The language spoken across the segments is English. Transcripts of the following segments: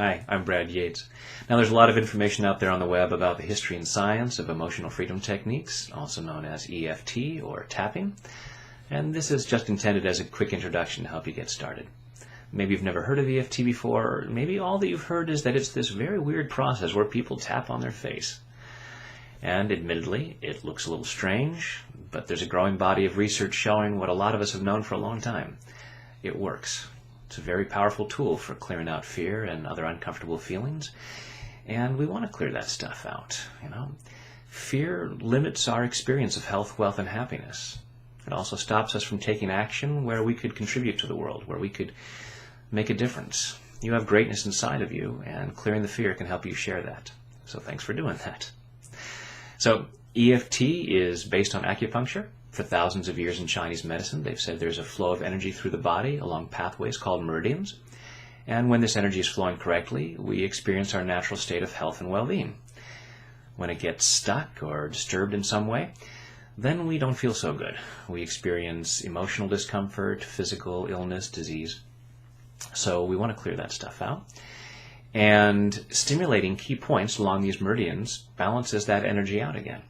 Hi, I'm Brad Yates. Now there's a lot of information out there on the web about the history and science of emotional freedom techniques, also known as EFT or tapping, and this is just intended as a quick introduction to help you get started. Maybe you've never heard of EFT before, or maybe all that you've heard is that it's this very weird process where people tap on their face. And admittedly, it looks a little strange, but there's a growing body of research showing what a lot of us have known for a long time. It works. It's a very powerful tool for clearing out fear and other uncomfortable feelings, and we want to clear that stuff out. Fear limits our experience of health, wealth, and happiness. It also stops us from taking action where we could contribute to the world, where we could make a difference. You have greatness inside of you, and clearing the fear can help you share that. So thanks for doing that. So EFT is based on acupuncture. For thousands of years in Chinese medicine, they've said there's a flow of energy through the body along pathways called meridians. And when this energy is flowing correctly, we experience our natural state of health and well-being. When it gets stuck or disturbed in some way, then we don't feel so good. We experience emotional discomfort, physical illness, disease. So we want to clear that stuff out. And stimulating key points along these meridians balances that energy out again.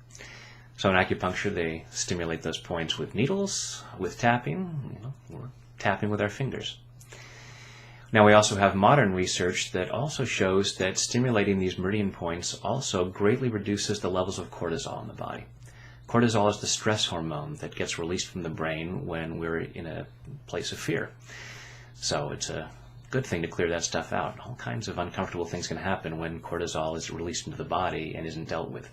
So in acupuncture, they stimulate those points with needles, with tapping, or tapping with our fingers. Now we also have modern research that also shows that stimulating these meridian points also greatly reduces the levels of cortisol in the body. Cortisol is the stress hormone that gets released from the brain when we're in a place of fear. So it's a good thing to clear that stuff out. All kinds of uncomfortable things can happen when cortisol is released into the body and isn't dealt with.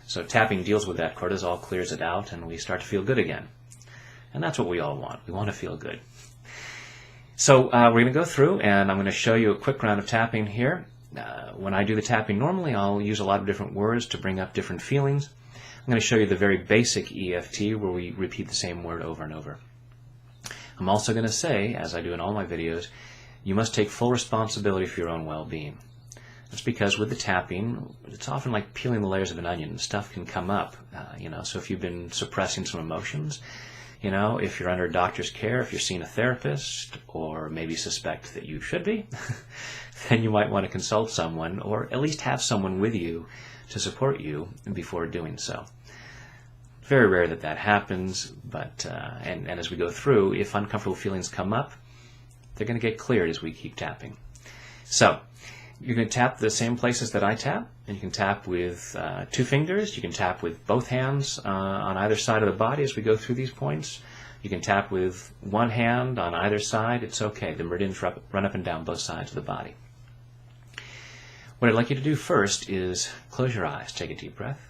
So tapping deals with that. Cortisol clears it out and we start to feel good again. And that's what we all want. We want to feel good. So we're going to go through and I'm going to show you a quick round of tapping here. When I do the tapping normally, I'll use a lot of different words to bring up different feelings. I'm going to show you the very basic EFT where we repeat the same word over and over. I'm also going to say, as I do in all my videos, you must take full responsibility for your own well-being. That's because with the tapping, it's often like peeling the layers of an onion. Stuff can come up, so if you've been suppressing some emotions, if you're under a doctor's care, if you're seeing a therapist, or maybe suspect that you should be, then you might want to consult someone, or at least have someone with you to support you before doing so. Very rare that that happens, but and as we go through, if uncomfortable feelings come up, they're going to get cleared as we keep tapping. So you're going to tap the same places that I tap, and you can tap with 2 fingers. You can tap with both hands on either side of the body as we go through these points. You can tap with one hand on either side. It's okay. The meridians run up and down both sides of the body. What I'd like you to do first is close your eyes. Take a deep breath.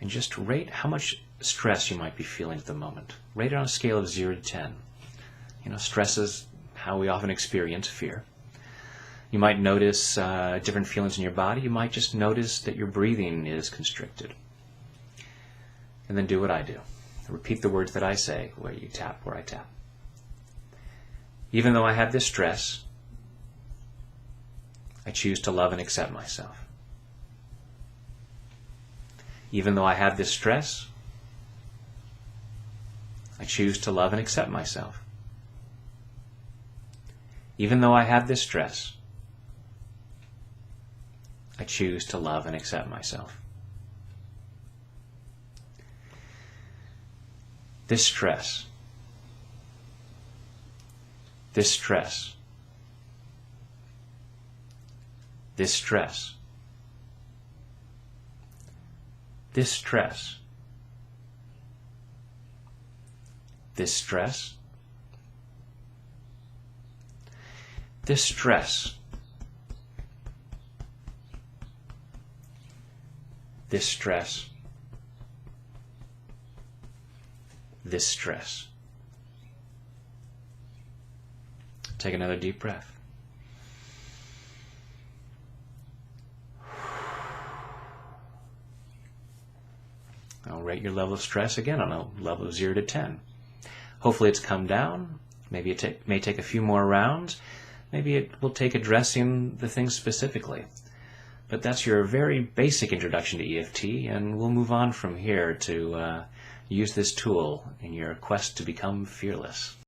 And just rate how much stress you might be feeling at the moment. Rate it on a scale of 0 to 10. Stress is how we often experience fear. You might notice different feelings in your body. You might just notice that your breathing is constricted. And then do what I do. Repeat the words that I say, where you tap, where I tap. Even though I have this stress, I choose to love and accept myself. Even though I have this stress, I choose to love and accept myself. Even though I have this stress, I choose to love and accept myself. This stress, this stress, this stress, this stress, this stress, this stress, this stress, this stress. Take another deep breath. I'll rate your level of stress again on a level of 0 to 10. Hopefully it's come down. Maybe it may take a few more rounds. Maybe it will take addressing the things specifically. But that's your very basic introduction to EFT, and we'll move on from here to use this tool in your quest to become fearless.